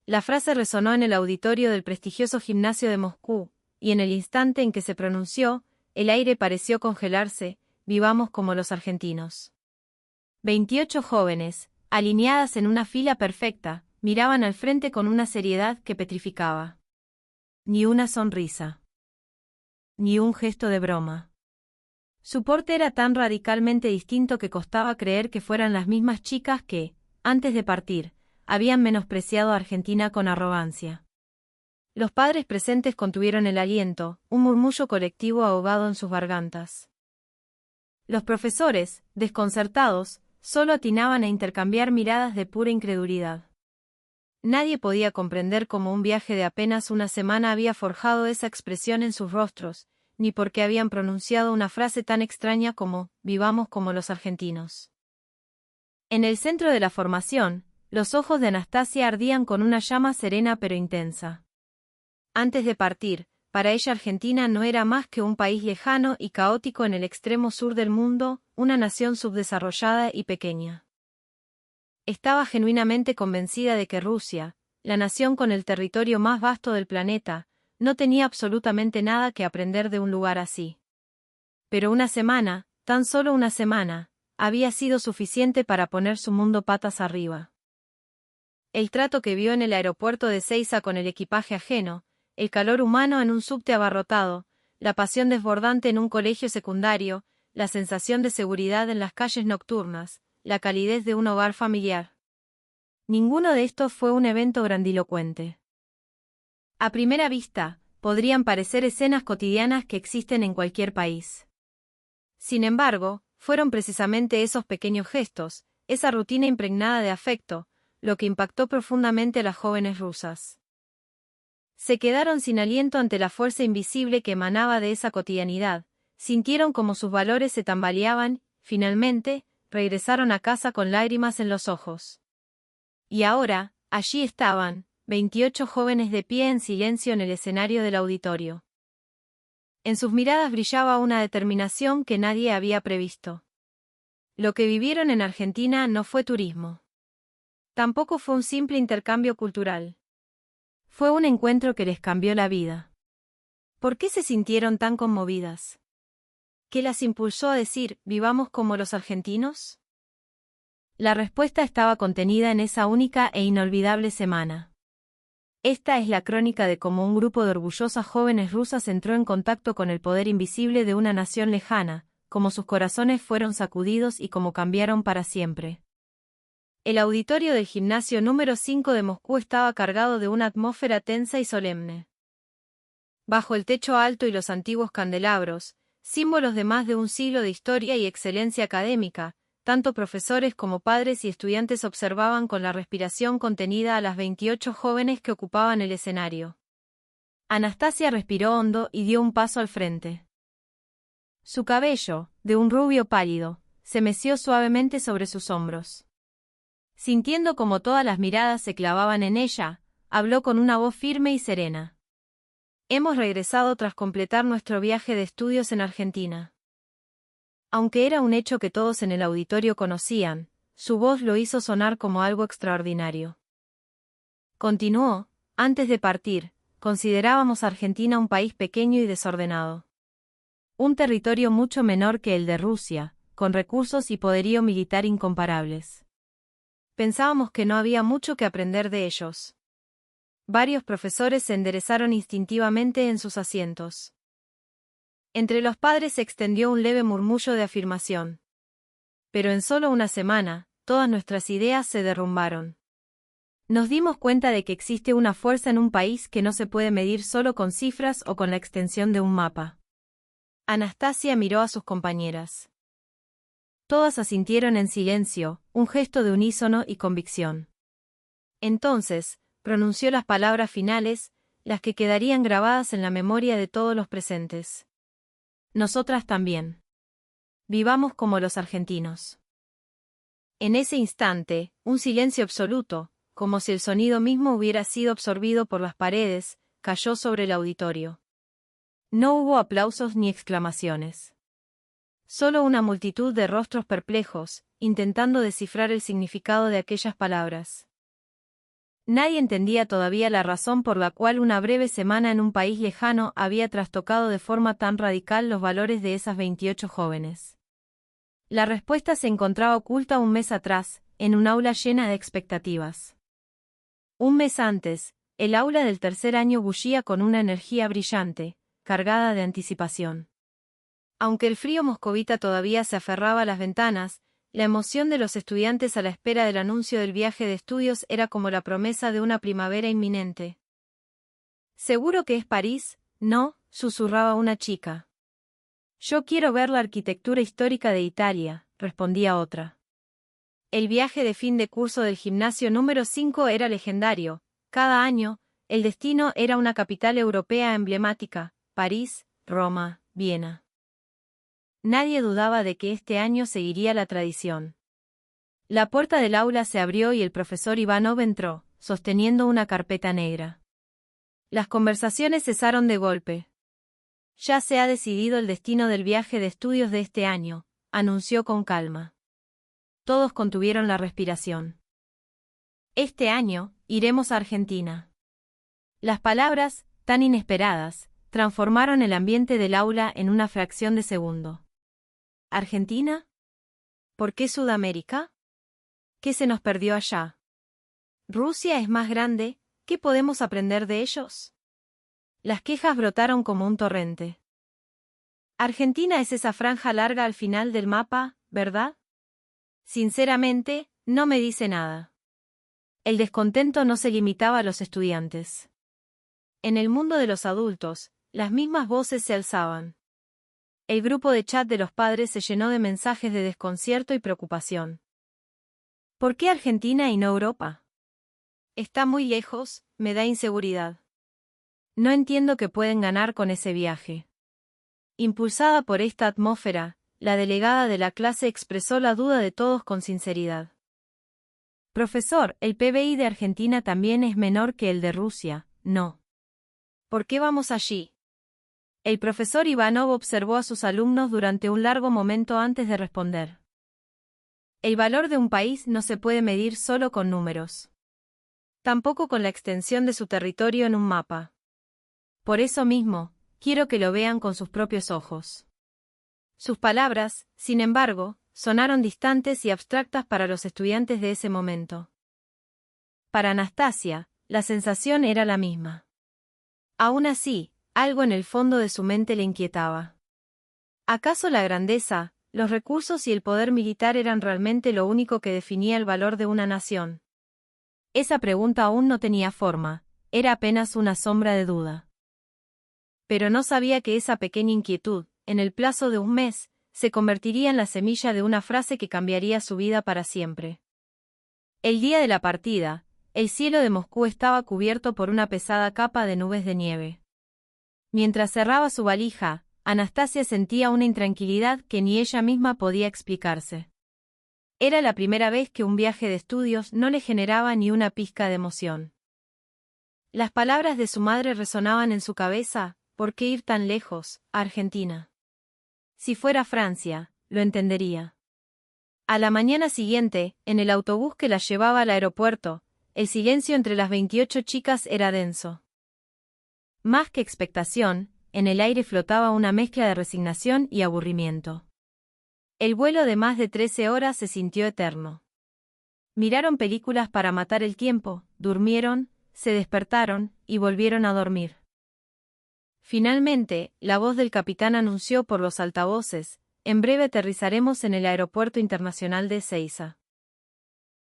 La frase resonó en el auditorio del prestigioso gimnasio de Moscú, y en el instante en que se pronunció, el aire pareció congelarse. Vivamos como los argentinos. 28 jóvenes, alineadas en una fila perfecta, miraban al frente con una seriedad que petrificaba. Ni una sonrisa. Ni un gesto de broma. Su porte era tan radicalmente distinto que costaba creer que fueran las mismas chicas que, antes de partir, habían menospreciado a Argentina con arrogancia. Los padres presentes contuvieron el aliento, un murmullo colectivo ahogado en sus gargantas. Los profesores, desconcertados, solo atinaban a intercambiar miradas de pura incredulidad. Nadie podía comprender cómo un viaje de apenas una semana había forjado esa expresión en sus rostros, ni por qué habían pronunciado una frase tan extraña como «vivamos como los argentinos». En el centro de la formación, los ojos de Anastasia ardían con una llama serena pero intensa. Antes de partir, para ella Argentina no era más que un país lejano y caótico en el extremo sur del mundo, una nación subdesarrollada y pequeña. Estaba genuinamente convencida de que Rusia, la nación con el territorio más vasto del planeta, no tenía absolutamente nada que aprender de un lugar así. Pero una semana, tan solo una semana, había sido suficiente para poner su mundo patas arriba. El trato que vio en el aeropuerto de Seiza con el equipaje ajeno, el calor humano en un subte abarrotado, la pasión desbordante en un colegio secundario, la sensación de seguridad en las calles nocturnas, la calidez de un hogar familiar. Ninguno de estos fue un evento grandilocuente. A primera vista, podrían parecer escenas cotidianas que existen en cualquier país. Sin embargo, fueron precisamente esos pequeños gestos, esa rutina impregnada de afecto, lo que impactó profundamente a las jóvenes rusas. Se quedaron sin aliento ante la fuerza invisible que emanaba de esa cotidianidad, sintieron como sus valores se tambaleaban, finalmente, regresaron a casa con lágrimas en los ojos. Y ahora, allí estaban, 28 jóvenes de pie en silencio en el escenario del auditorio. En sus miradas brillaba una determinación que nadie había previsto. Lo que vivieron en Argentina no fue turismo. Tampoco fue un simple intercambio cultural. Fue un encuentro que les cambió la vida. ¿Por qué se sintieron tan conmovidas? ¿Qué las impulsó a decir, vivamos como los argentinos? La respuesta estaba contenida en esa única e inolvidable semana. Esta es la crónica de cómo un grupo de orgullosas jóvenes rusas entró en contacto con el poder invisible de una nación lejana, cómo sus corazones fueron sacudidos y cómo cambiaron para siempre. El auditorio del gimnasio número 5 de Moscú estaba cargado de una atmósfera tensa y solemne. Bajo el techo alto y los antiguos candelabros, símbolos de más de un siglo de historia y excelencia académica, tanto profesores como padres y estudiantes observaban con la respiración contenida a las 28 jóvenes que ocupaban el escenario. Anastasia respiró hondo y dio un paso al frente. Su cabello, de un rubio pálido, se meció suavemente sobre sus hombros. Sintiendo como todas las miradas se clavaban en ella, habló con una voz firme y serena. Hemos regresado tras completar nuestro viaje de estudios en Argentina. Aunque era un hecho que todos en el auditorio conocían, su voz lo hizo sonar como algo extraordinario. Continuó, antes de partir, considerábamos a Argentina un país pequeño y desordenado. Un territorio mucho menor que el de Rusia, con recursos y poderío militar incomparables. Pensábamos que no había mucho que aprender de ellos. Varios profesores se enderezaron instintivamente en sus asientos. Entre los padres se extendió un leve murmullo de afirmación. Pero en solo una semana, todas nuestras ideas se derrumbaron. Nos dimos cuenta de que existe una fuerza en un país que no se puede medir solo con cifras o con la extensión de un mapa. Anastasia miró a sus compañeras. Todas asintieron en silencio, un gesto de unísono y convicción. Entonces, pronunció las palabras finales, las que quedarían grabadas en la memoria de todos los presentes. Nosotras también. Vivamos como los argentinos. En ese instante, un silencio absoluto, como si el sonido mismo hubiera sido absorbido por las paredes, cayó sobre el auditorio. No hubo aplausos ni exclamaciones. Solo una multitud de rostros perplejos, intentando descifrar el significado de aquellas palabras. Nadie entendía todavía la razón por la cual una breve semana en un país lejano había trastocado de forma tan radical los valores de esas 28 jóvenes. La respuesta se encontraba oculta un mes atrás, en un aula llena de expectativas. Un mes antes, el aula del tercer año bullía con una energía brillante, cargada de anticipación. Aunque el frío moscovita todavía se aferraba a las ventanas, la emoción de los estudiantes a la espera del anuncio del viaje de estudios era como la promesa de una primavera inminente. «¿Seguro que es París?» «No», susurraba una chica. «Yo quiero ver la arquitectura histórica de Italia», respondía otra. El viaje de fin de curso del gimnasio número 5 era legendario. Cada año, el destino era una capital europea emblemática: París, Roma, Viena. Nadie dudaba de que este año seguiría la tradición. La puerta del aula se abrió y el profesor Ivanov entró, sosteniendo una carpeta negra. Las conversaciones cesaron de golpe. «Ya se ha decidido el destino del viaje de estudios de este año», anunció con calma. Todos contuvieron la respiración. «Este año, iremos a Argentina». Las palabras, tan inesperadas, transformaron el ambiente del aula en una fracción de segundo. ¿Argentina? ¿Por qué Sudamérica? ¿Qué se nos perdió allá? ¿Rusia es más grande? ¿Qué podemos aprender de ellos? Las quejas brotaron como un torrente. Argentina es esa franja larga al final del mapa, ¿verdad? Sinceramente, no me dice nada. El descontento no se limitaba a los estudiantes. En el mundo de los adultos, las mismas voces se alzaban. El grupo de chat de los padres se llenó de mensajes de desconcierto y preocupación. ¿Por qué Argentina y no Europa? Está muy lejos, me da inseguridad. No entiendo qué pueden ganar con ese viaje. Impulsada por esta atmósfera, la delegada de la clase expresó la duda de todos con sinceridad. Profesor, el PBI de Argentina también es menor que el de Rusia, ¿no? ¿Por qué vamos allí? El profesor Ivanov observó a sus alumnos durante un largo momento antes de responder. El valor de un país no se puede medir solo con números. Tampoco con la extensión de su territorio en un mapa. Por eso mismo, quiero que lo vean con sus propios ojos. Sus palabras, sin embargo, sonaron distantes y abstractas para los estudiantes de ese momento. Para Anastasia, la sensación era la misma. Aún así, algo en el fondo de su mente le inquietaba. ¿Acaso la grandeza, los recursos y el poder militar eran realmente lo único que definía el valor de una nación? Esa pregunta aún no tenía forma, era apenas una sombra de duda. Pero no sabía que esa pequeña inquietud, en el plazo de un mes, se convertiría en la semilla de una frase que cambiaría su vida para siempre. El día de la partida, el cielo de Moscú estaba cubierto por una pesada capa de nubes de nieve. Mientras cerraba su valija, Anastasia sentía una intranquilidad que ni ella misma podía explicarse. Era la primera vez que un viaje de estudios no le generaba ni una pizca de emoción. Las palabras de su madre resonaban en su cabeza: ¿por qué ir tan lejos, a Argentina? Si fuera Francia, lo entendería. A la mañana siguiente, en el autobús que la llevaba al aeropuerto, el silencio entre las 28 chicas era denso. Más que expectación, en el aire flotaba una mezcla de resignación y aburrimiento. El vuelo de más de 13 horas se sintió eterno. Miraron películas para matar el tiempo, durmieron, se despertaron y volvieron a dormir. Finalmente, la voz del capitán anunció por los altavoces: en breve aterrizaremos en el Aeropuerto Internacional de Ezeiza.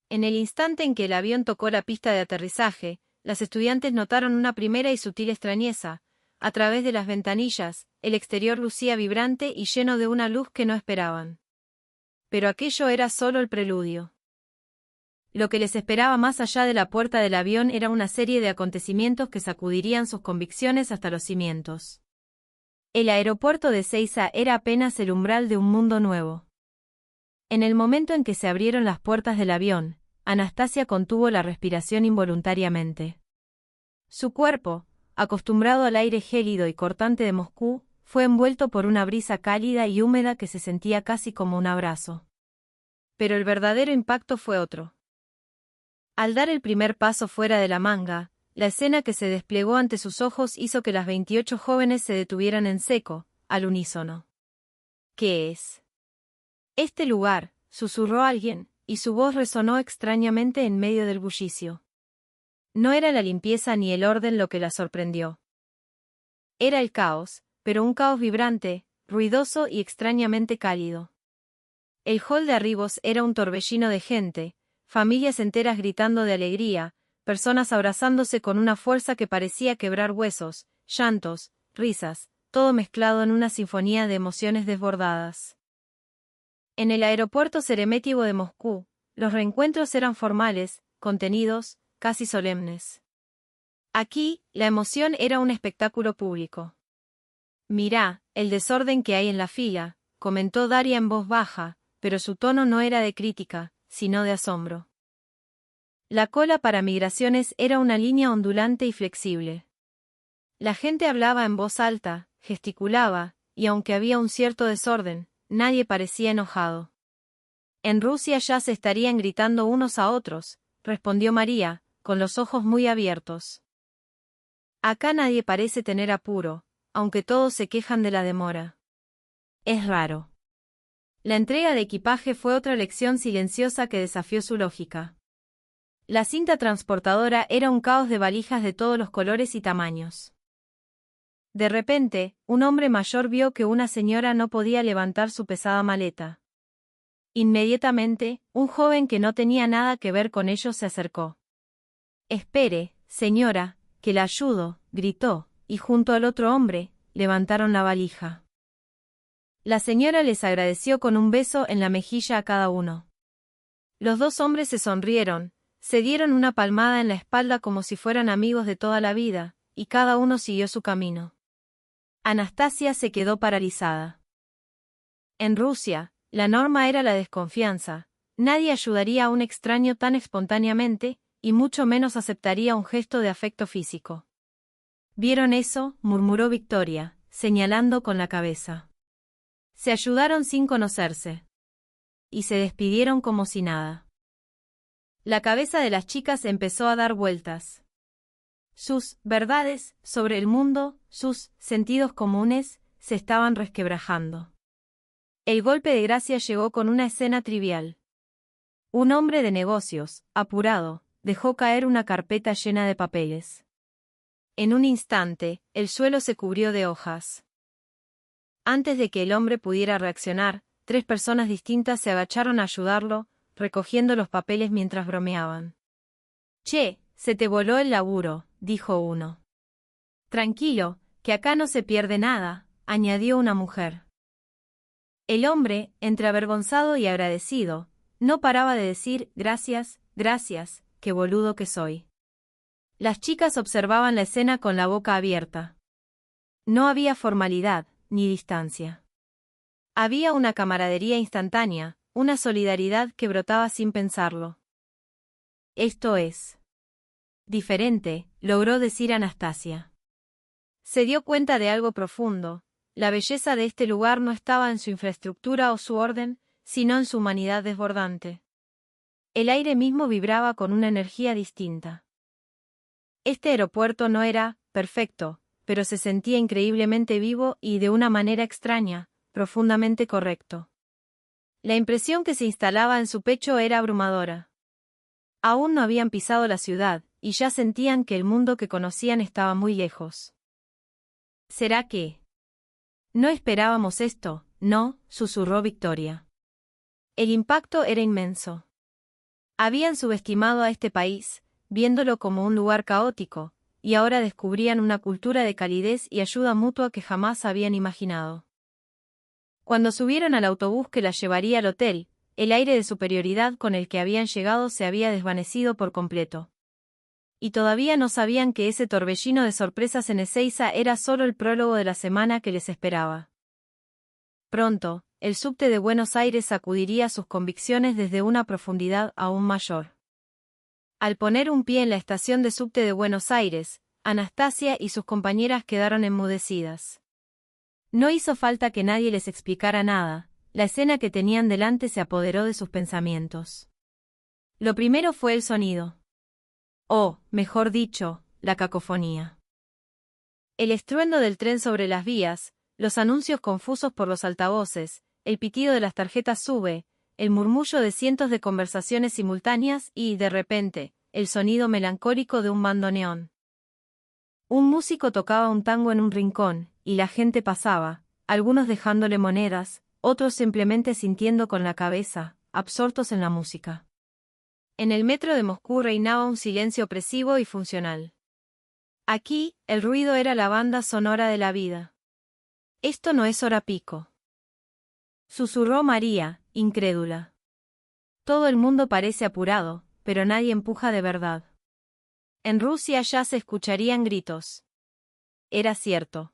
En el instante en que el avión tocó la pista de aterrizaje, las estudiantes notaron una primera y sutil extrañeza. A través de las ventanillas, el exterior lucía vibrante y lleno de una luz que no esperaban. Pero aquello era solo el preludio. Lo que les esperaba más allá de la puerta del avión era una serie de acontecimientos que sacudirían sus convicciones hasta los cimientos. El aeropuerto de Ezeiza era apenas el umbral de un mundo nuevo. En el momento en que se abrieron las puertas del avión, Anastasia contuvo la respiración involuntariamente. Su cuerpo, acostumbrado al aire gélido y cortante de Moscú, fue envuelto por una brisa cálida y húmeda que se sentía casi como un abrazo. Pero el verdadero impacto fue otro. Al dar el primer paso fuera de la manga, la escena que se desplegó ante sus ojos hizo que las 28 jóvenes se detuvieran en seco, al unísono. ¿Qué es este lugar?, susurró alguien, y su voz resonó extrañamente en medio del bullicio. No era la limpieza ni el orden lo que la sorprendió. Era el caos, pero un caos vibrante, ruidoso y extrañamente cálido. El hall de arribos era un torbellino de gente, familias enteras gritando de alegría, personas abrazándose con una fuerza que parecía quebrar huesos, llantos, risas, todo mezclado en una sinfonía de emociones desbordadas. En el aeropuerto Sheremétivo de Moscú, los reencuentros eran formales, contenidos, casi solemnes. Aquí, la emoción era un espectáculo público. «Mirá, el desorden que hay en la fila», comentó Daria en voz baja, pero su tono no era de crítica, sino de asombro. La cola para migraciones era una línea ondulante y flexible. La gente hablaba en voz alta, gesticulaba, y aunque había un cierto desorden, nadie parecía enojado. «En Rusia ya se estarían gritando unos a otros», respondió María, con los ojos muy abiertos. «Acá nadie parece tener apuro, aunque todos se quejan de la demora. Es raro». La entrega de equipaje fue otra lección silenciosa que desafió su lógica. La cinta transportadora era un caos de valijas de todos los colores y tamaños. De repente, un hombre mayor vio que una señora no podía levantar su pesada maleta. Inmediatamente, un joven que no tenía nada que ver con ellos se acercó. «Espere, señora, que la ayudo», gritó, y junto al otro hombre, levantaron la valija. La señora les agradeció con un beso en la mejilla a cada uno. Los dos hombres se sonrieron, se dieron una palmada en la espalda como si fueran amigos de toda la vida, y cada uno siguió su camino. Anastasia se quedó paralizada. En Rusia, la norma era la desconfianza. Nadie ayudaría a un extraño tan espontáneamente, y mucho menos aceptaría un gesto de afecto físico. «¿Vieron eso?», murmuró Victoria, señalando con la cabeza. Se ayudaron sin conocerse. Y se despidieron como si nada. La cabeza de las chicas empezó a dar vueltas. Sus verdades sobre el mundo, sus sentidos comunes, se estaban resquebrajando. El golpe de gracia llegó con una escena trivial. Un hombre de negocios, apurado, dejó caer una carpeta llena de papeles. En un instante, el suelo se cubrió de hojas. Antes de que el hombre pudiera reaccionar, 3 personas distintas se agacharon a ayudarlo, recogiendo los papeles mientras bromeaban. «Che, se te voló el laburo», dijo uno. «Tranquilo, que acá no se pierde nada», añadió una mujer. El hombre, entre avergonzado y agradecido, no paraba de decir «gracias, gracias, qué boludo que soy». Las chicas observaban la escena con la boca abierta. No había formalidad, ni distancia. Había una camaradería instantánea, una solidaridad que brotaba sin pensarlo. «Esto es diferente», logró decir Anastasia. Se dio cuenta de algo profundo. La belleza de este lugar no estaba en su infraestructura o su orden, sino en su humanidad desbordante. El aire mismo vibraba con una energía distinta. Este aeropuerto no era perfecto, pero se sentía increíblemente vivo y, de una manera extraña, profundamente correcto. La impresión que se instalaba en su pecho era abrumadora. Aún no habían pisado la ciudad, y ya sentían que el mundo que conocían estaba muy lejos. «¿Será que no esperábamos esto?», «No», susurró Victoria. El impacto era inmenso. Habían subestimado a este país, viéndolo como un lugar caótico, y ahora descubrían una cultura de calidez y ayuda mutua que jamás habían imaginado. Cuando subieron al autobús que las llevaría al hotel, el aire de superioridad con el que habían llegado se había desvanecido por completo. Y todavía no sabían que ese torbellino de sorpresas en Ezeiza era solo el prólogo de la semana que les esperaba. Pronto, el subte de Buenos Aires sacudiría sus convicciones desde una profundidad aún mayor. Al poner un pie en la estación de subte de Buenos Aires, Anastasia y sus compañeras quedaron enmudecidas. No hizo falta que nadie les explicara nada, la escena que tenían delante se apoderó de sus pensamientos. Lo primero fue el sonido. o, mejor dicho, la cacofonía. El estruendo del tren sobre las vías, los anuncios confusos por los altavoces, el pitido de las tarjetas SUBE, el murmullo de cientos de conversaciones simultáneas y, de repente, el sonido melancólico de un bandoneón. Un músico tocaba un tango en un rincón, y la gente pasaba, algunos dejándole monedas, otros simplemente sintiendo con la cabeza, absortos en la música. En el metro de Moscú reinaba un silencio opresivo y funcional. Aquí, el ruido era la banda sonora de la vida. Esto no es hora pico, susurró María, incrédula. Todo el mundo parece apurado, pero nadie empuja de verdad. En Rusia ya se escucharían gritos. Era cierto.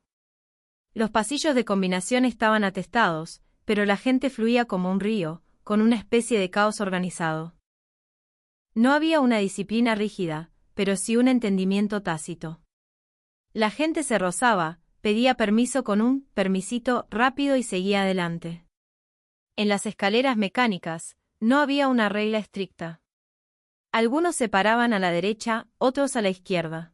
Los pasillos de combinación estaban atestados, pero la gente fluía como un río, con una especie de caos organizado. No había una disciplina rígida, pero sí un entendimiento tácito. La gente se rozaba, pedía permiso con un permisito rápido y seguía adelante. En las escaleras mecánicas, no había una regla estricta. Algunos se paraban a la derecha, otros a la izquierda.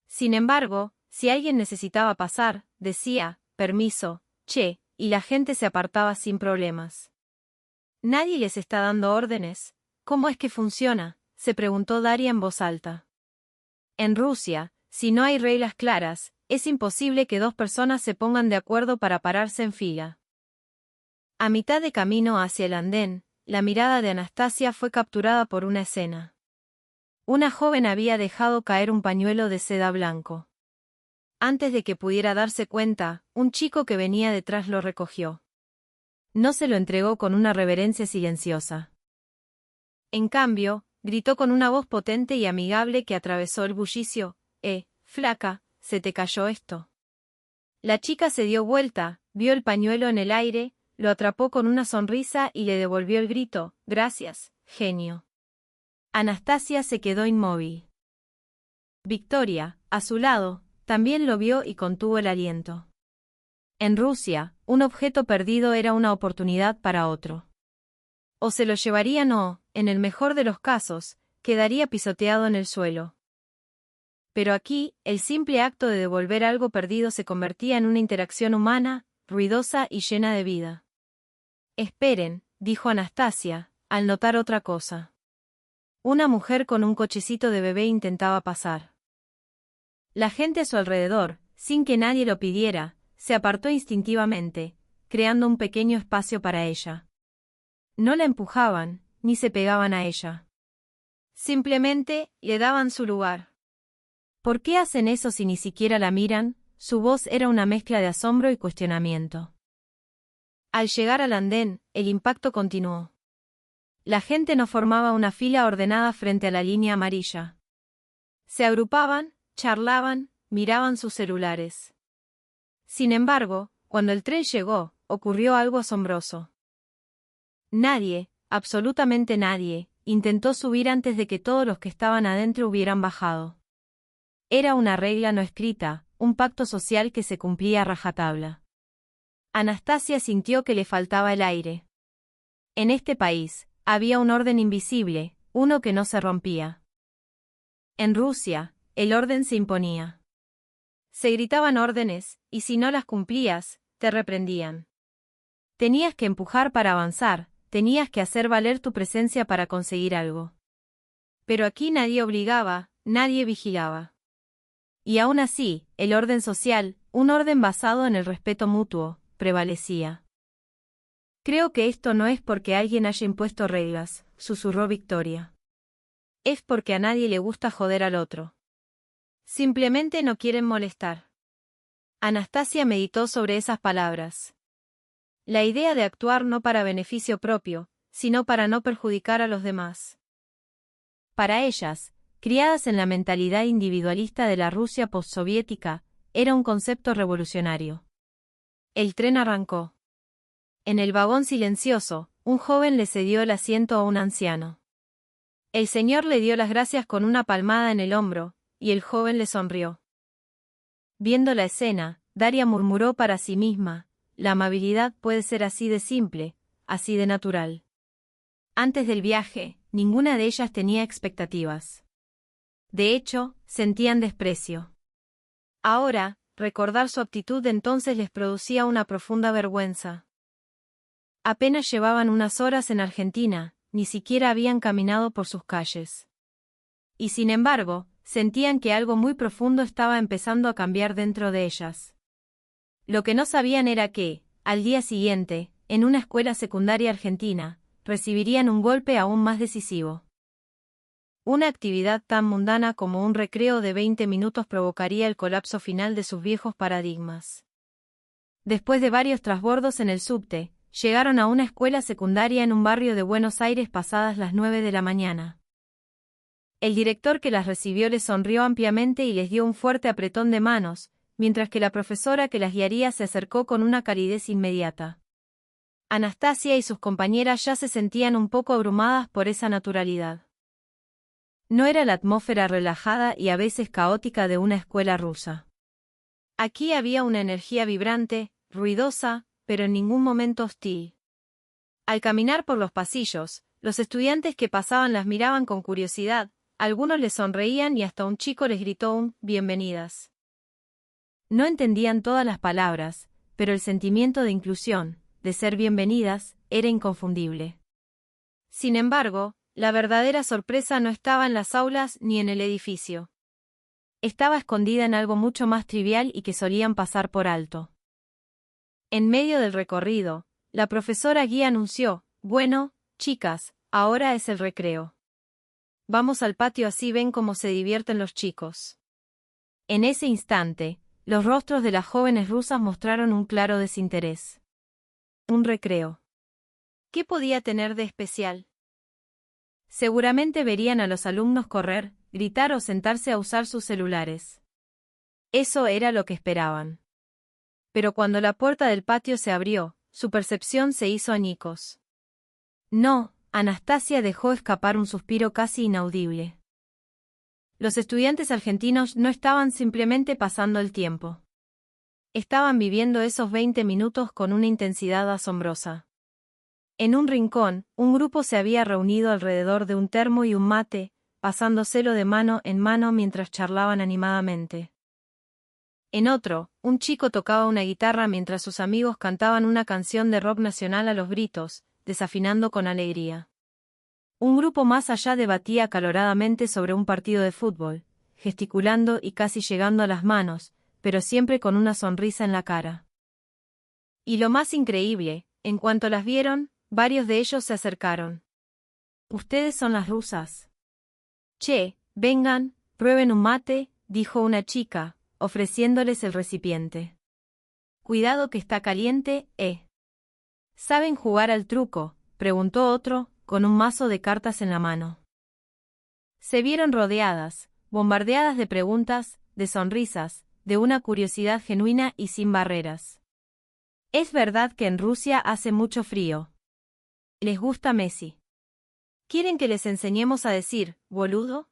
Sin embargo, si alguien necesitaba pasar, decía, permiso, che, y la gente se apartaba sin problemas. ¿Nadie les está dando órdenes? ¿Cómo es que funciona?, se preguntó Daria en voz alta. En Rusia, si no hay reglas claras, es imposible que dos personas se pongan de acuerdo para pararse en fila. A mitad de camino hacia el andén, la mirada de Anastasia fue capturada por una escena. Una joven había dejado caer un pañuelo de seda blanco. Antes de que pudiera darse cuenta, un chico que venía detrás lo recogió. No se lo entregó con una reverencia silenciosa. En cambio, gritó con una voz potente y amigable que atravesó el bullicio: flaca, ¿se te cayó esto? La chica se dio vuelta, vio el pañuelo en el aire, lo atrapó con una sonrisa y le devolvió el grito: gracias, genio. Anastasia se quedó inmóvil. Victoria, a su lado, también lo vio y contuvo el aliento. En Rusia, un objeto perdido era una oportunidad para otro. O se lo llevarían o, en el mejor de los casos, quedaría pisoteado en el suelo. Pero aquí, el simple acto de devolver algo perdido se convertía en una interacción humana, ruidosa y llena de vida. Esperen, dijo Anastasia, al notar otra cosa. Una mujer con un cochecito de bebé intentaba pasar. La gente a su alrededor, sin que nadie lo pidiera, se apartó instintivamente, creando un pequeño espacio para ella. No la empujaban, ni se pegaban a ella. Simplemente, le daban su lugar. ¿Por qué hacen eso si ni siquiera la miran? Su voz era una mezcla de asombro y cuestionamiento. Al llegar al andén, el impacto continuó. La gente no formaba una fila ordenada frente a la línea amarilla. Se agrupaban, charlaban, miraban sus celulares. Sin embargo, cuando el tren llegó, ocurrió algo asombroso. Nadie, absolutamente nadie, intentó subir antes de que todos los que estaban adentro hubieran bajado. Era una regla no escrita, un pacto social que se cumplía a rajatabla. Anastasia sintió que le faltaba el aire. En este país, había un orden invisible, uno que no se rompía. En Rusia, el orden se imponía. Se gritaban órdenes, y si no las cumplías, te reprendían. Tenías que empujar para avanzar, tenías que hacer valer tu presencia para conseguir algo. Pero aquí nadie obligaba, nadie vigilaba. Y aún así, el orden social, un orden basado en el respeto mutuo, prevalecía. Creo que esto no es porque alguien haya impuesto reglas, susurró Victoria. Es porque a nadie le gusta joder al otro. Simplemente no quieren molestar. Anastasia meditó sobre esas palabras. La idea de actuar no para beneficio propio, sino para no perjudicar a los demás. Para ellas, criadas en la mentalidad individualista de la Rusia postsoviética, era un concepto revolucionario. El tren arrancó. En el vagón silencioso, un joven le cedió el asiento a un anciano. El señor le dio las gracias con una palmada en el hombro, y el joven le sonrió. Viendo la escena, Daria murmuró para sí misma: la amabilidad puede ser así de simple, así de natural. Antes del viaje, ninguna de ellas tenía expectativas. De hecho, sentían desprecio. Ahora, recordar su actitud de entonces les producía una profunda vergüenza. Apenas llevaban unas horas en Argentina, ni siquiera habían caminado por sus calles. Y sin embargo, sentían que algo muy profundo estaba empezando a cambiar dentro de ellas. Lo que no sabían era que, al día siguiente, en una escuela secundaria argentina, recibirían un golpe aún más decisivo. Una actividad tan mundana como un recreo de 20 minutos provocaría el colapso final de sus viejos paradigmas. Después de varios trasbordos en el subte, llegaron a una escuela secundaria en un barrio de Buenos Aires pasadas las 9 de la mañana. El director que las recibió les sonrió ampliamente y les dio un fuerte apretón de manos, mientras que la profesora que las guiaría se acercó con una calidez inmediata. Anastasia y sus compañeras ya se sentían un poco abrumadas por esa naturalidad. No era la atmósfera relajada y a veces caótica de una escuela rusa. Aquí había una energía vibrante, ruidosa, pero en ningún momento hostil. Al caminar por los pasillos, los estudiantes que pasaban las miraban con curiosidad, algunos les sonreían y hasta un chico les gritó un «bienvenidas». No entendían todas las palabras, pero el sentimiento de inclusión, de ser bienvenidas, era inconfundible. Sin embargo, la verdadera sorpresa no estaba en las aulas ni en el edificio. Estaba escondida en algo mucho más trivial y que solían pasar por alto. En medio del recorrido, la profesora guía anunció: «Bueno, chicas, ahora es el recreo. Vamos al patio, así ven cómo se divierten los chicos». En ese instante, los rostros de las jóvenes rusas mostraron un claro desinterés. Un recreo. ¿Qué podía tener de especial? Seguramente verían a los alumnos correr, gritar o sentarse a usar sus celulares. Eso era lo que esperaban. Pero cuando la puerta del patio se abrió, su percepción se hizo añicos. No, Anastasia dejó escapar un suspiro casi inaudible. Los estudiantes argentinos no estaban simplemente pasando el tiempo. Estaban viviendo esos 20 minutos con una intensidad asombrosa. En un rincón, un grupo se había reunido alrededor de un termo y un mate, pasándoselo de mano en mano mientras charlaban animadamente. En otro, un chico tocaba una guitarra mientras sus amigos cantaban una canción de rock nacional a los gritos, desafinando con alegría. Un grupo más allá debatía acaloradamente sobre un partido de fútbol, gesticulando y casi llegando a las manos, pero siempre con una sonrisa en la cara. Y lo más increíble, en cuanto las vieron, varios de ellos se acercaron. «¿Ustedes son las rusas?» «Che, vengan, prueben un mate», dijo una chica, ofreciéndoles el recipiente. «Cuidado que está caliente, ¿eh?» «¿Saben jugar al truco?», preguntó otro, con un mazo de cartas en la mano. Se vieron rodeadas, bombardeadas de preguntas, de sonrisas, de una curiosidad genuina y sin barreras. ¿Es verdad que en Rusia hace mucho frío? ¿Les gusta Messi? ¿Quieren que les enseñemos a decir boludo?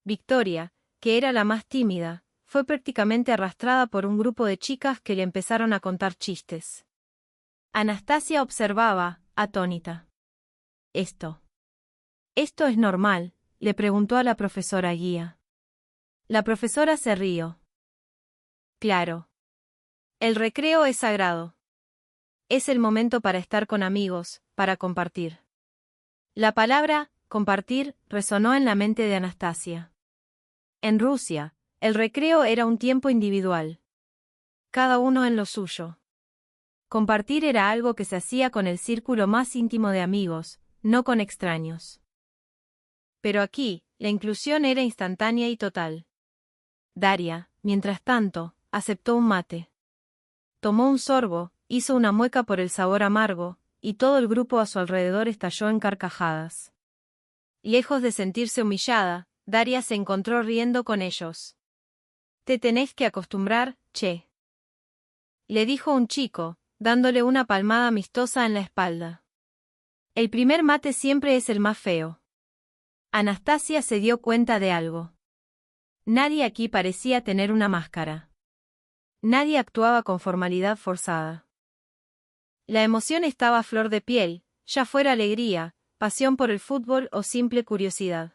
Victoria, que era la más tímida, fue prácticamente arrastrada por un grupo de chicas que le empezaron a contar chistes. Anastasia observaba, atónita. «¿Esto es normal?», le preguntó a la profesora guía. La profesora se rió. «Claro. El recreo es sagrado. Es el momento para estar con amigos, para compartir». La palabra compartir resonó en la mente de Anastasia. En Rusia, el recreo era un tiempo individual. Cada uno en lo suyo. Compartir era algo que se hacía con el círculo más íntimo de amigos, no con extraños. Pero aquí, la inclusión era instantánea y total. Daria, mientras tanto, aceptó un mate. Tomó un sorbo, hizo una mueca por el sabor amargo, y todo el grupo a su alrededor estalló en carcajadas. Lejos de sentirse humillada, Daria se encontró riendo con ellos. «Te tenés que acostumbrar, che», le dijo un chico, dándole una palmada amistosa en la espalda. «El primer mate siempre es el más feo». Anastasia se dio cuenta de algo. Nadie aquí parecía tener una máscara. Nadie actuaba con formalidad forzada. La emoción estaba a flor de piel, ya fuera alegría, pasión por el fútbol o simple curiosidad.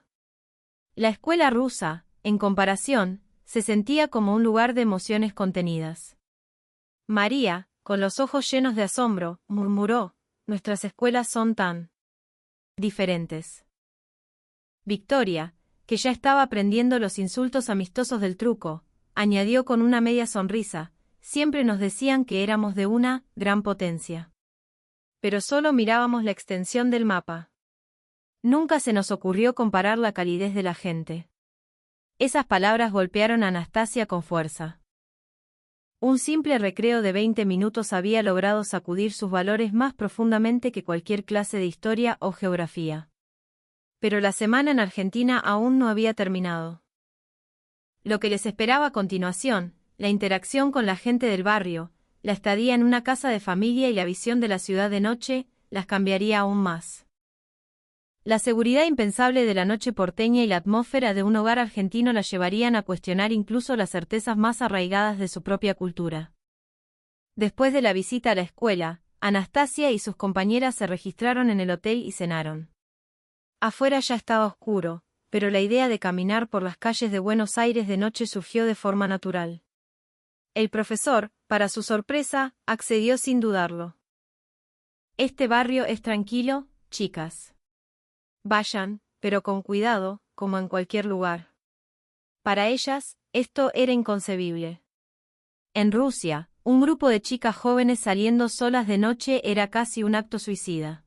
La escuela rusa, en comparación, se sentía como un lugar de emociones contenidas. María, con los ojos llenos de asombro, murmuró, «Nuestras escuelas son tan diferentes». Victoria, que ya estaba aprendiendo los insultos amistosos del truco, añadió con una media sonrisa, «Siempre nos decían que éramos de una gran potencia. Pero solo mirábamos la extensión del mapa. Nunca se nos ocurrió comparar la calidez de la gente». Esas palabras golpearon a Anastasia con fuerza. Un simple recreo de 20 minutos había logrado sacudir sus valores más profundamente que cualquier clase de historia o geografía. Pero la semana en Argentina aún no había terminado. Lo que les esperaba a continuación, la interacción con la gente del barrio, la estadía en una casa de familia y la visión de la ciudad de noche, las cambiaría aún más. La seguridad impensable de la noche porteña y la atmósfera de un hogar argentino la llevarían a cuestionar incluso las certezas más arraigadas de su propia cultura. Después de la visita a la escuela, Anastasia y sus compañeras se registraron en el hotel y cenaron. Afuera ya estaba oscuro, pero la idea de caminar por las calles de Buenos Aires de noche surgió de forma natural. El profesor, para su sorpresa, accedió sin dudarlo. «Este barrio es tranquilo, chicas. Vayan, pero con cuidado, como en cualquier lugar». Para ellas, esto era inconcebible. En Rusia, un grupo de chicas jóvenes saliendo solas de noche era casi un acto suicida.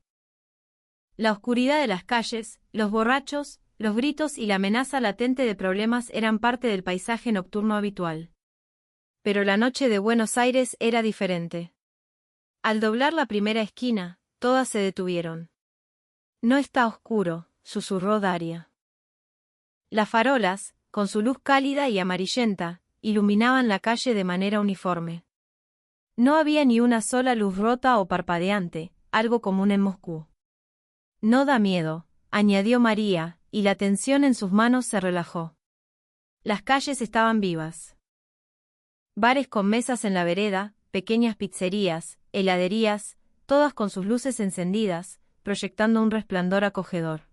La oscuridad de las calles, los borrachos, los gritos y la amenaza latente de problemas eran parte del paisaje nocturno habitual. Pero la noche de Buenos Aires era diferente. Al doblar la primera esquina, todas se detuvieron. «No está oscuro», susurró Daria. Las farolas, con su luz cálida y amarillenta, iluminaban la calle de manera uniforme. No había ni una sola luz rota o parpadeante, algo común en Moscú. «No da miedo», añadió María, y la tensión en sus manos se relajó. Las calles estaban vivas. Bares con mesas en la vereda, pequeñas pizzerías, heladerías, todas con sus luces encendidas, proyectando un resplandor acogedor.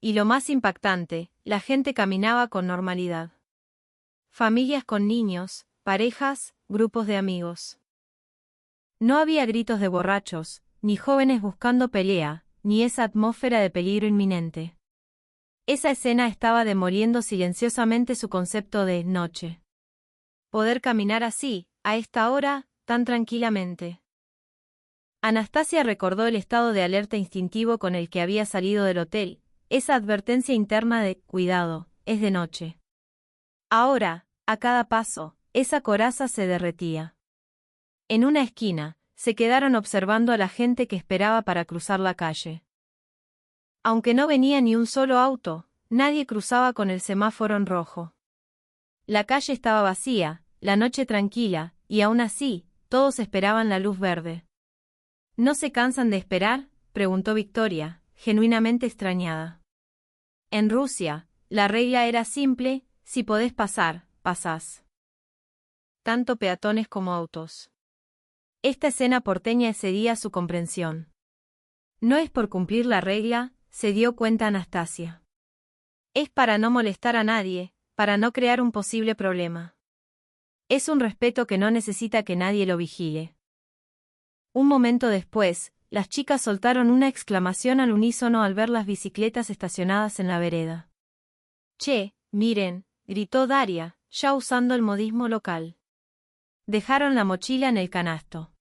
Y lo más impactante, la gente caminaba con normalidad. Familias con niños, parejas, grupos de amigos. No había gritos de borrachos, ni jóvenes buscando pelea, ni esa atmósfera de peligro inminente. Esa escena estaba demoliendo silenciosamente su concepto de noche. Poder caminar así, a esta hora, tan tranquilamente. Anastasia recordó el estado de alerta instintivo con el que había salido del hotel, esa advertencia interna de «cuidado, es de noche». Ahora, a cada paso, esa coraza se derretía. En una esquina, se quedaron observando a la gente que esperaba para cruzar la calle. Aunque no venía ni un solo auto, nadie cruzaba con el semáforo en rojo. La calle estaba vacía, la noche tranquila, y aún así, todos esperaban la luz verde. «¿No se cansan de esperar?», preguntó Victoria, genuinamente extrañada. En Rusia, la regla era simple: si podés pasar, pasás. Tanto peatones como autos. Esta escena porteña excedía su comprensión. «No es por cumplir la regla», se dio cuenta Anastasia. «Es para no molestar a nadie, para no crear un posible problema. Es un respeto que no necesita que nadie lo vigile». Un momento después, las chicas soltaron una exclamación al unísono al ver las bicicletas estacionadas en la vereda. «Che, miren», gritó Daria, ya usando el modismo local. Dejaron la mochila en el canasto.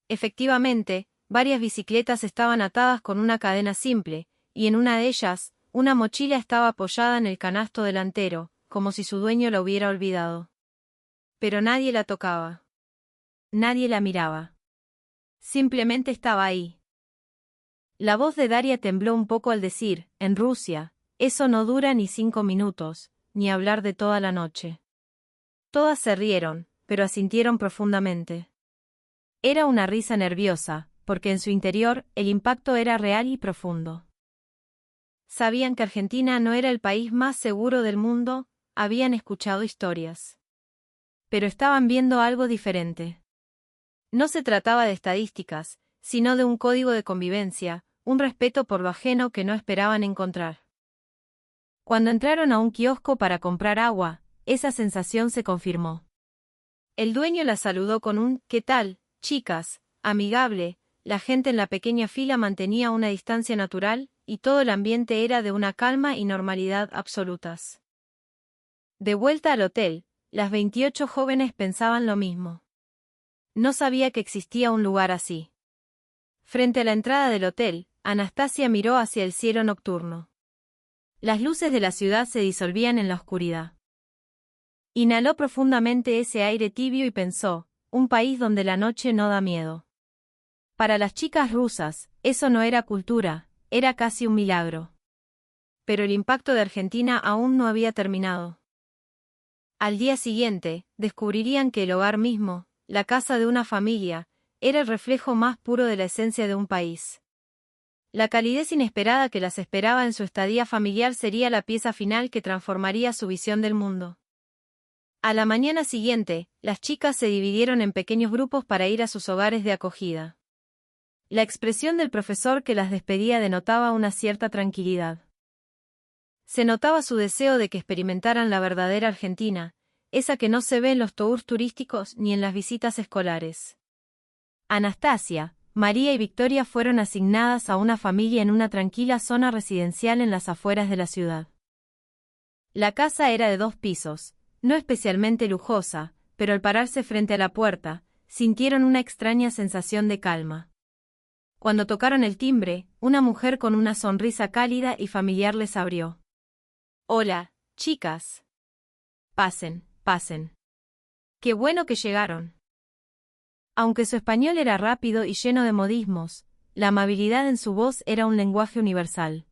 Efectivamente, varias bicicletas estaban atadas con una cadena simple, y en una de ellas, una mochila estaba apoyada en el canasto delantero, como si su dueño la hubiera olvidado. Pero nadie la tocaba. Nadie la miraba. Simplemente estaba ahí. La voz de Daria tembló un poco al decir, «En Rusia, eso no dura ni 5 minutos, ni hablar de toda la noche». Todas se rieron, pero asintieron profundamente. Era una risa nerviosa, porque en su interior el impacto era real y profundo. Sabían que Argentina no era el país más seguro del mundo, habían escuchado historias. Pero estaban viendo algo diferente. No se trataba de estadísticas, sino de un código de convivencia, un respeto por lo ajeno que no esperaban encontrar. Cuando entraron a un kiosco para comprar agua, esa sensación se confirmó. El dueño las saludó con un «¿Qué tal, chicas?», amigable. La gente en la pequeña fila mantenía una distancia natural, y todo el ambiente era de una calma y normalidad absolutas. De vuelta al hotel, las 28 jóvenes pensaban lo mismo. No sabía que existía un lugar así. Frente a la entrada del hotel, Anastasia miró hacia el cielo nocturno. Las luces de la ciudad se disolvían en la oscuridad. Inhaló profundamente ese aire tibio y pensó, un país donde la noche no da miedo. Para las chicas rusas, eso no era cultura, era casi un milagro. Pero el impacto de Argentina aún no había terminado. Al día siguiente, descubrirían que el hogar mismo, la casa de una familia, era el reflejo más puro de la esencia de un país. La calidez inesperada que las esperaba en su estadía familiar sería la pieza final que transformaría su visión del mundo. A la mañana siguiente, las chicas se dividieron en pequeños grupos para ir a sus hogares de acogida. La expresión del profesor que las despedía denotaba una cierta tranquilidad. Se notaba su deseo de que experimentaran la verdadera Argentina, esa que no se ve en los tours turísticos ni en las visitas escolares. Anastasia, María y Victoria fueron asignadas a una familia en una tranquila zona residencial en las afueras de la ciudad. La casa era de 2 pisos, no especialmente lujosa, pero al pararse frente a la puerta, sintieron una extraña sensación de calma. Cuando tocaron el timbre, una mujer con una sonrisa cálida y familiar les abrió. «Hola, chicas. Pasen, pasen. Qué bueno que llegaron». Aunque su español era rápido y lleno de modismos, la amabilidad en su voz era un lenguaje universal.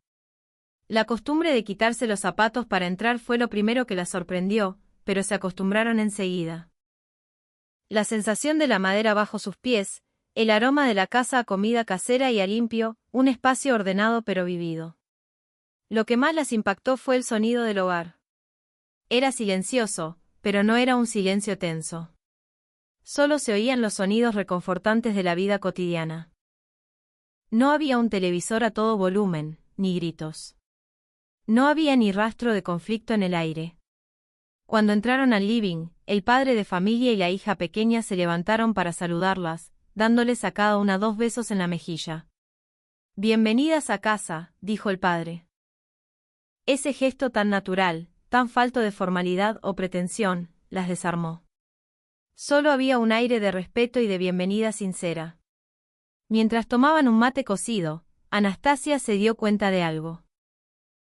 La costumbre de quitarse los zapatos para entrar fue lo primero que la sorprendió, pero se acostumbraron enseguida. La sensación de la madera bajo sus pies, el aroma de la casa a comida casera y a limpio, un espacio ordenado pero vivido. Lo que más las impactó fue el sonido del hogar. Era silencioso, pero no era un silencio tenso. Solo se oían los sonidos reconfortantes de la vida cotidiana. No había un televisor a todo volumen, ni gritos. No había ni rastro de conflicto en el aire. Cuando entraron al living, el padre de familia y la hija pequeña se levantaron para saludarlas, dándoles a cada una 2 besos en la mejilla. «Bienvenidas a casa», dijo el padre. Ese gesto tan natural, tan falto de formalidad o pretensión, las desarmó. Solo había un aire de respeto y de bienvenida sincera. Mientras tomaban un mate cocido, Anastasia se dio cuenta de algo.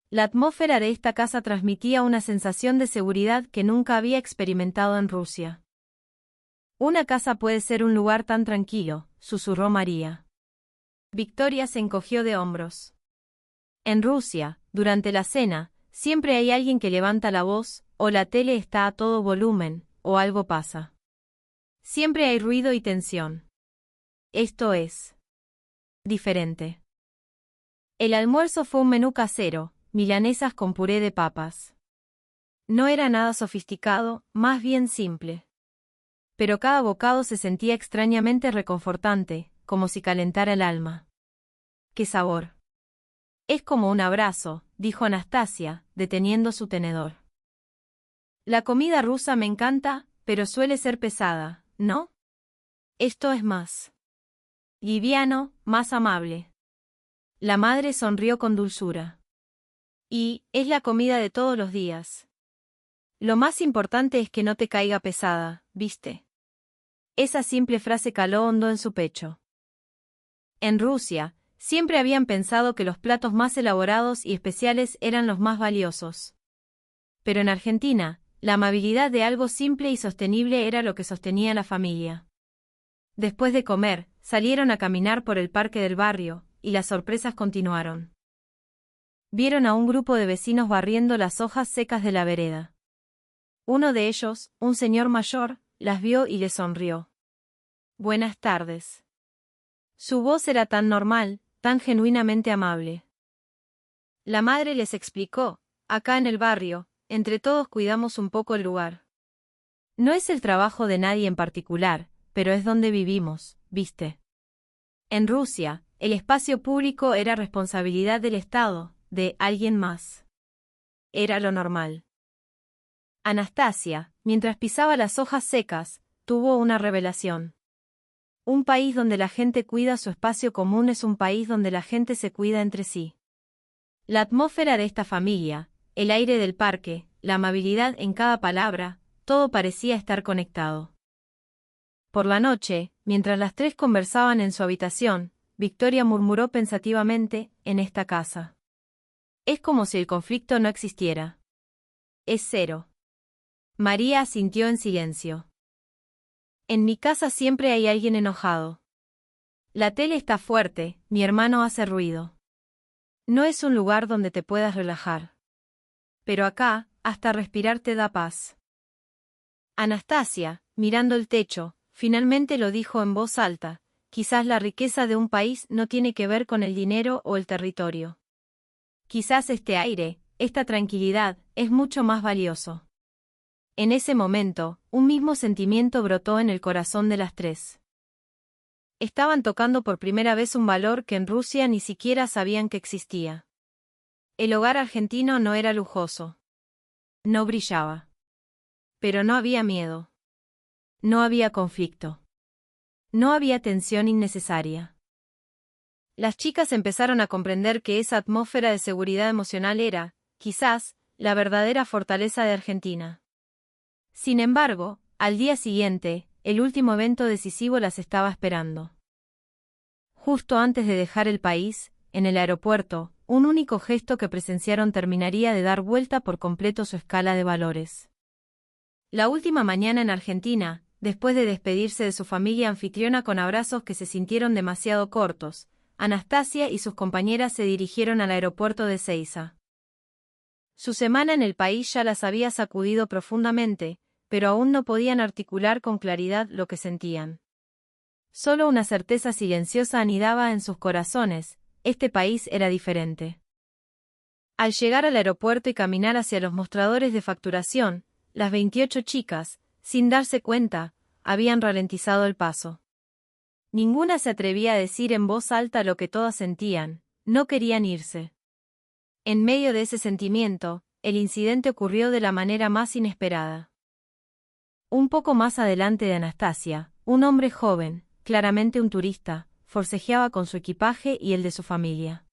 La atmósfera de esta casa transmitía una sensación de seguridad que nunca había experimentado en Rusia. «Una casa puede ser un lugar tan tranquilo», susurró María. Victoria se encogió de hombros. En Rusia, durante la cena, siempre hay alguien que levanta la voz, o la tele está a todo volumen, o algo pasa. Siempre hay ruido y tensión. Esto es diferente. El almuerzo fue un menú casero, milanesas con puré de papas. No era nada sofisticado, más bien simple. Pero cada bocado se sentía extrañamente reconfortante, como si calentara el alma. ¡Qué sabor! «Es como un abrazo», dijo Anastasia, deteniendo su tenedor. «La comida rusa me encanta, pero suele ser pesada, ¿no? Esto es más liviano, más amable». La madre sonrió con dulzura. «Y, es la comida de todos los días. Lo más importante es que no te caiga pesada, ¿viste?». Esa simple frase caló hondo en su pecho. En Rusia, siempre habían pensado que los platos más elaborados y especiales eran los más valiosos. Pero en Argentina, la amabilidad de algo simple y sostenible era lo que sostenía a la familia. Después de comer, salieron a caminar por el parque del barrio, y las sorpresas continuaron. Vieron a un grupo de vecinos barriendo las hojas secas de la vereda. Uno de ellos, un señor mayor, las vio y les sonrió. «Buenas tardes». Su voz era tan normal, tan genuinamente amable. La madre les explicó: «Acá en el barrio, entre todos cuidamos un poco el lugar. No es el trabajo de nadie en particular, pero es donde vivimos, ¿viste?». En Rusia, el espacio público era responsabilidad del Estado, de alguien más. era lo normal. Anastasia, mientras pisaba las hojas secas, tuvo una revelación. Un país donde la gente cuida su espacio común es un país donde la gente se cuida entre sí. La atmósfera de esta familia, el aire del parque, la amabilidad en cada palabra, todo parecía estar conectado. Por la noche, mientras las tres conversaban en su habitación, Victoria murmuró pensativamente, en esta casa. Es como si el conflicto no existiera. Es cero. María asintió en silencio. En mi casa siempre hay alguien enojado. La tele está fuerte, mi hermano hace ruido. No es un lugar donde te puedas relajar. Pero acá, hasta respirar te da paz. Anastasia, mirando el techo, finalmente lo dijo en voz alta, quizás la riqueza de un país no tiene que ver con el dinero o el territorio. Quizás este aire, esta tranquilidad, es mucho más valioso. En ese momento, un mismo sentimiento brotó en el corazón de las tres. Estaban tocando por primera vez un valor que en Rusia ni siquiera sabían que existía. El hogar argentino no era lujoso. No brillaba. Pero no había miedo. No había conflicto. No había tensión innecesaria. Las chicas empezaron a comprender que esa atmósfera de seguridad emocional era, quizás, la verdadera fortaleza de Argentina. Sin embargo, al día siguiente, el último evento decisivo las estaba esperando. Justo antes de dejar el país, en el aeropuerto, un único gesto que presenciaron terminaría de dar vuelta por completo su escala de valores. La última mañana en Argentina, después de despedirse de su familia anfitriona con abrazos que se sintieron demasiado cortos, Anastasia y sus compañeras se dirigieron al aeropuerto de Ezeiza. Su semana en el país ya las había sacudido profundamente, pero aún no podían articular con claridad lo que sentían. Solo una certeza silenciosa anidaba en sus corazones, este país era diferente. Al llegar al aeropuerto y caminar hacia los mostradores de facturación, las 28 chicas, sin darse cuenta, habían ralentizado el paso. Ninguna se atrevía a decir en voz alta lo que todas sentían, no querían irse. En medio de ese sentimiento, el incidente ocurrió de la manera más inesperada. Un poco más adelante de Anastasia, un hombre joven, claramente un turista, forcejeaba con su equipaje y el de su familia.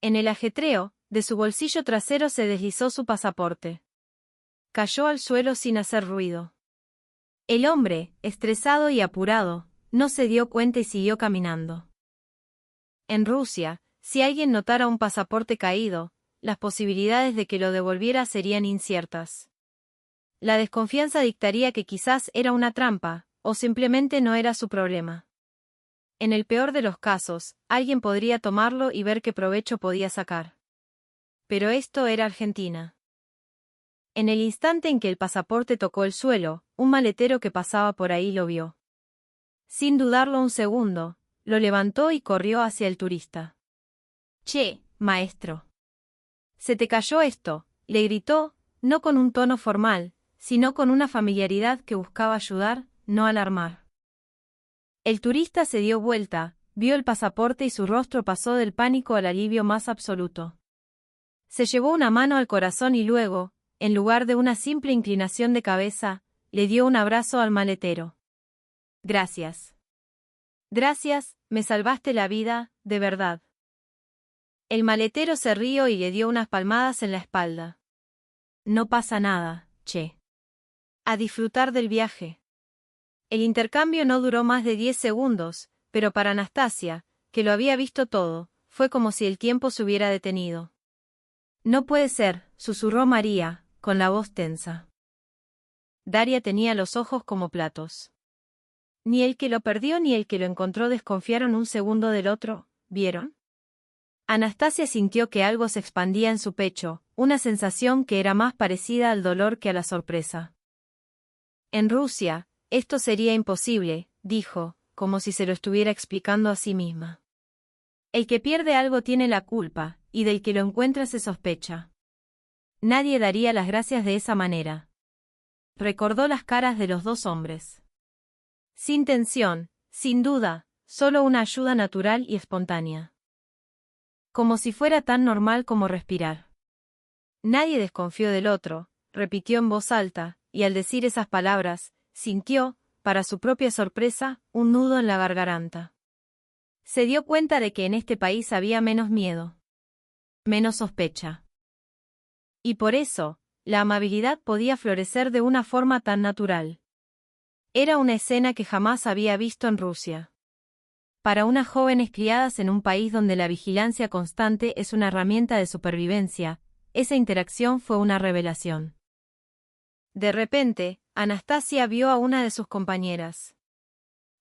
En el ajetreo, de su bolsillo trasero se deslizó su pasaporte. Cayó al suelo sin hacer ruido. El hombre, estresado y apurado, no se dio cuenta y siguió caminando. En Rusia, si alguien notara un pasaporte caído, las posibilidades de que lo devolviera serían inciertas. La desconfianza dictaría que quizás era una trampa, o simplemente no era su problema. En el peor de los casos, alguien podría tomarlo y ver qué provecho podía sacar. Pero esto era Argentina. En el instante en que el pasaporte tocó el suelo, un maletero que pasaba por ahí lo vio. Sin dudarlo un segundo, lo levantó y corrió hacia el turista. «Che, maestro. Se te cayó esto», le gritó, no con un tono formal, sino con una familiaridad que buscaba ayudar, no alarmar. El turista se dio vuelta, vio el pasaporte y su rostro pasó del pánico al alivio más absoluto. Se llevó una mano al corazón y luego, en lugar de una simple inclinación de cabeza, le dio un abrazo al maletero. «Gracias. Gracias, me salvaste la vida, de verdad». El maletero se rió y le dio unas palmadas en la espalda. «No pasa nada, che. A disfrutar del viaje». El intercambio no duró más de 10 segundos, pero para Anastasia, que lo había visto todo, fue como si el tiempo se hubiera detenido. «No puede ser», susurró María, con la voz tensa. Daria tenía los ojos como platos. Ni el que lo perdió ni el que lo encontró desconfiaron un segundo del otro, ¿vieron? Anastasia sintió que algo se expandía en su pecho, una sensación que era más parecida al dolor que a la sorpresa. «En Rusia, esto sería imposible», dijo, como si se lo estuviera explicando a sí misma. «El que pierde algo tiene la culpa, y del que lo encuentra se sospecha. Nadie daría las gracias de esa manera». Recordó las caras de los dos hombres. Sin tensión, sin duda, solo una ayuda natural y espontánea. Como si fuera tan normal como respirar. Nadie desconfió del otro, repitió en voz alta, y al decir esas palabras, sintió, para su propia sorpresa, un nudo en la garganta. Se dio cuenta de que en este país había menos miedo, menos sospecha. Y por eso, la amabilidad podía florecer de una forma tan natural. Era una escena que jamás había visto en Rusia. Para unas jóvenes criadas en un país donde la vigilancia constante es una herramienta de supervivencia, esa interacción fue una revelación. De repente, Anastasia vio a una de sus compañeras.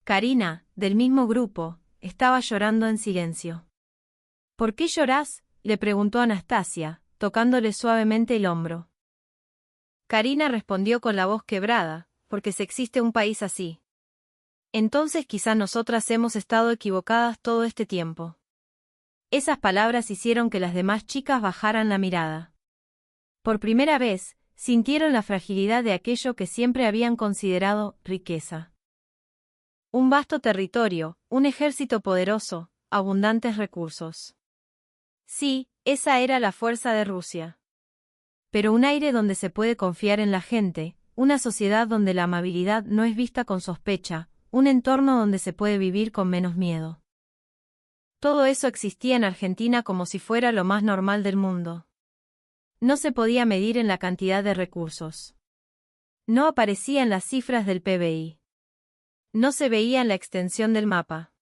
Karina, del mismo grupo, estaba llorando en silencio. ¿Por qué llorás?, le preguntó Anastasia, tocándole suavemente el hombro. Karina respondió con la voz quebrada, porque si existe un país así. Entonces quizá nosotras hemos estado equivocadas todo este tiempo. Esas palabras hicieron que las demás chicas bajaran la mirada. Por primera vez, sintieron la fragilidad de aquello que siempre habían considerado riqueza. Un vasto territorio, un ejército poderoso, abundantes recursos. Sí, esa era la fuerza de Rusia. Pero un aire donde se puede confiar en la gente, una sociedad donde la amabilidad no es vista con sospecha, un entorno donde se puede vivir con menos miedo. Todo eso existía en Argentina como si fuera lo más normal del mundo. No se podía medir en la cantidad de recursos. No aparecía en las cifras del PBI. No se veía en la extensión del mapa.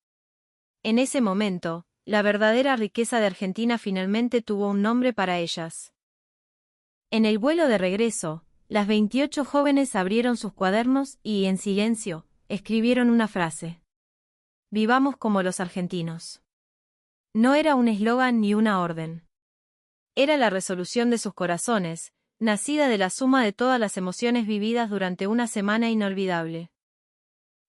En ese momento, la verdadera riqueza de Argentina finalmente tuvo un nombre para ellas. En el vuelo de regreso, las 28 jóvenes abrieron sus cuadernos y, en silencio, escribieron una frase. Vivamos como los argentinos. No era un eslogan ni una orden. Era la resolución de sus corazones, nacida de la suma de todas las emociones vividas durante una semana inolvidable.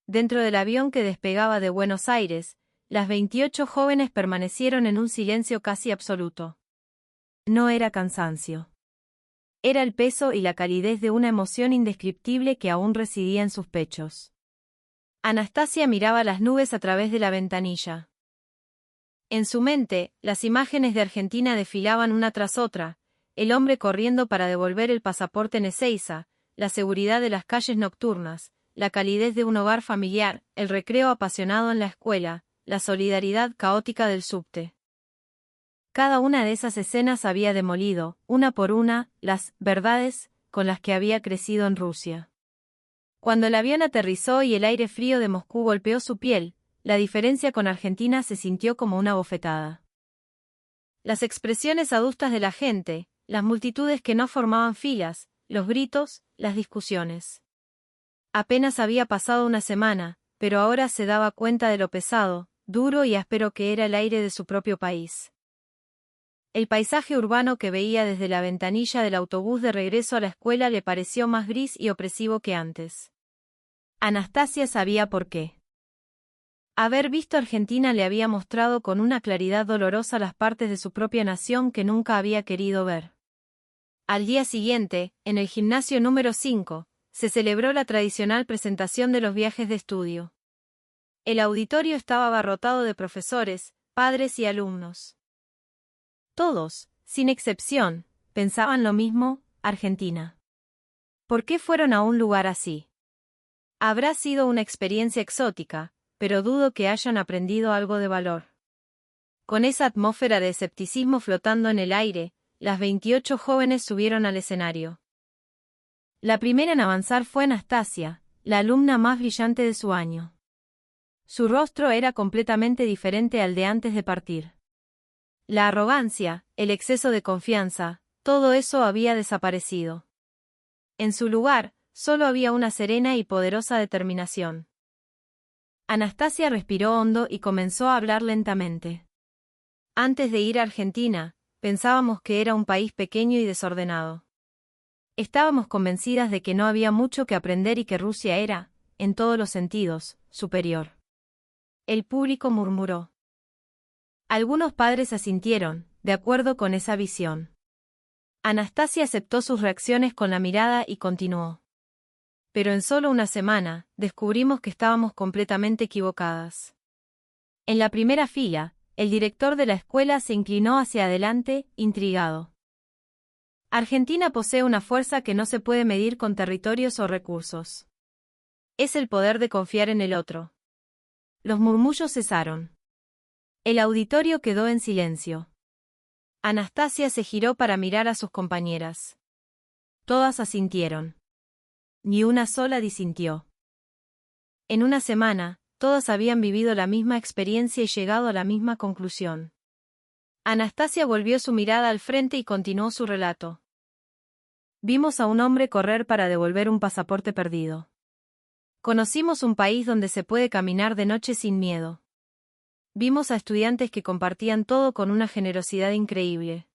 Dentro del avión que despegaba de Buenos Aires, las 28 jóvenes permanecieron en un silencio casi absoluto. No era cansancio. Era el peso y la calidez de una emoción indescriptible que aún residía en sus pechos. Anastasia miraba las nubes a través de la ventanilla. En su mente, las imágenes de Argentina desfilaban una tras otra, el hombre corriendo para devolver el pasaporte en Ezeiza, la seguridad de las calles nocturnas, la calidez de un hogar familiar, el recreo apasionado en la escuela, la solidaridad caótica del subte. Cada una de esas escenas había demolido, una por una, las verdades con las que había crecido en Rusia. Cuando el avión aterrizó y el aire frío de Moscú golpeó su piel, la diferencia con Argentina se sintió como una bofetada. Las expresiones adustas de la gente, las multitudes que no formaban filas, los gritos, las discusiones. Apenas había pasado una semana, pero ahora se daba cuenta de lo pesado, duro y áspero que era el aire de su propio país. El paisaje urbano que veía desde la ventanilla del autobús de regreso a la escuela le pareció más gris y opresivo que antes. Anastasia sabía por qué. Haber visto Argentina le había mostrado con una claridad dolorosa las partes de su propia nación que nunca había querido ver. Al día siguiente, en el gimnasio número 5, se celebró la tradicional presentación de los viajes de estudio. El auditorio estaba abarrotado de profesores, padres y alumnos. Todos, sin excepción, pensaban lo mismo: Argentina. ¿Por qué fueron a un lugar así? Habrá sido una experiencia exótica, pero dudo que hayan aprendido algo de valor. Con esa atmósfera de escepticismo flotando en el aire, las 28 jóvenes subieron al escenario. La primera en avanzar fue Anastasia, la alumna más brillante de su año. Su rostro era completamente diferente al de antes de partir. La arrogancia, el exceso de confianza, todo eso había desaparecido. En su lugar, solo había una serena y poderosa determinación. Anastasia respiró hondo y comenzó a hablar lentamente. Antes de ir a Argentina, pensábamos que era un país pequeño y desordenado. Estábamos convencidas de que no había mucho que aprender y que Rusia era, en todos los sentidos, superior. El público murmuró. Algunos padres asintieron, de acuerdo con esa visión. Anastasia aceptó sus reacciones con la mirada y continuó. Pero en solo una semana, descubrimos que estábamos completamente equivocadas. En la primera fila, el director de la escuela se inclinó hacia adelante, intrigado. Argentina posee una fuerza que no se puede medir con territorios o recursos. Es el poder de confiar en el otro. Los murmullos cesaron. El auditorio quedó en silencio. Anastasia se giró para mirar a sus compañeras. Todas asintieron. Ni una sola disintió. En una semana, todas habían vivido la misma experiencia y llegado a la misma conclusión. Anastasia volvió su mirada al frente y continuó su relato. Vimos a un hombre correr para devolver un pasaporte perdido. Conocimos un país donde se puede caminar de noche sin miedo. Vimos a estudiantes que compartían todo con una generosidad increíble.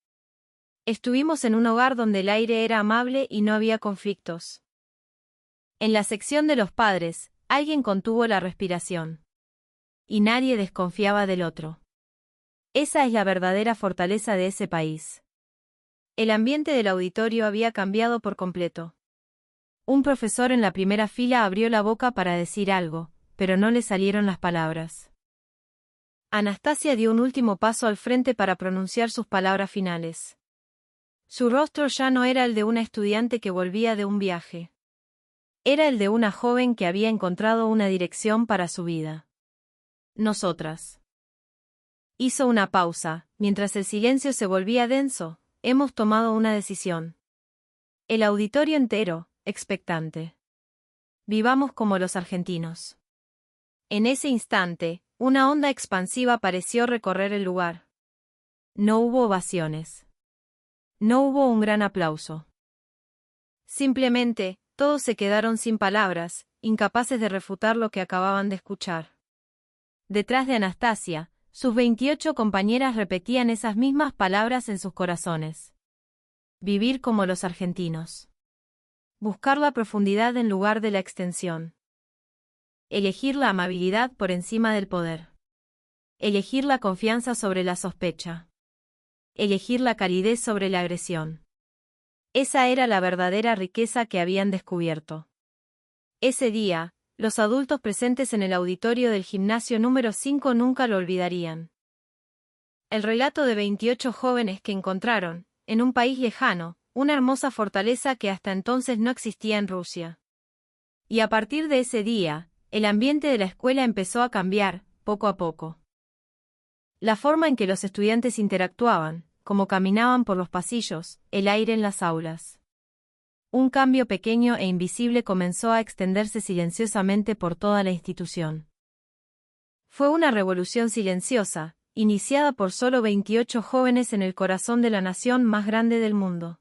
Estuvimos en un hogar donde el aire era amable y no había conflictos. En la sección de los padres, alguien contuvo la respiración. Y nadie desconfiaba del otro. Esa es la verdadera fortaleza de ese país. El ambiente del auditorio había cambiado por completo. Un profesor en la primera fila abrió la boca para decir algo, pero no le salieron las palabras. Anastasia dio un último paso al frente para pronunciar sus palabras finales. Su rostro ya no era el de una estudiante que volvía de un viaje. Era el de una joven que había encontrado una dirección para su vida. Nosotras. Hizo una pausa, mientras el silencio se volvía denso. Hemos tomado una decisión. El auditorio entero, expectante. Vivamos como los argentinos. En ese instante, una onda expansiva pareció recorrer el lugar. No hubo ovaciones. No hubo un gran aplauso. Simplemente, todos se quedaron sin palabras, incapaces de refutar lo que acababan de escuchar. Detrás de Anastasia, sus 28 compañeras repetían esas mismas palabras en sus corazones. Vivir como los argentinos. Buscar la profundidad en lugar de la extensión. Elegir la amabilidad por encima del poder. Elegir la confianza sobre la sospecha. Elegir la calidez sobre la agresión. Esa era la verdadera riqueza que habían descubierto. Ese día, los adultos presentes en el auditorio del gimnasio número 5 nunca lo olvidarían. El relato de 28 jóvenes que encontraron, en un país lejano, una hermosa fortaleza que hasta entonces no existía en Rusia. Y a partir de ese día, el ambiente de la escuela empezó a cambiar, poco a poco. La forma en que los estudiantes interactuaban, cómo caminaban por los pasillos, el aire en las aulas. Un cambio pequeño e invisible comenzó a extenderse silenciosamente por toda la institución. Fue una revolución silenciosa, iniciada por solo 28 jóvenes en el corazón de la nación más grande del mundo.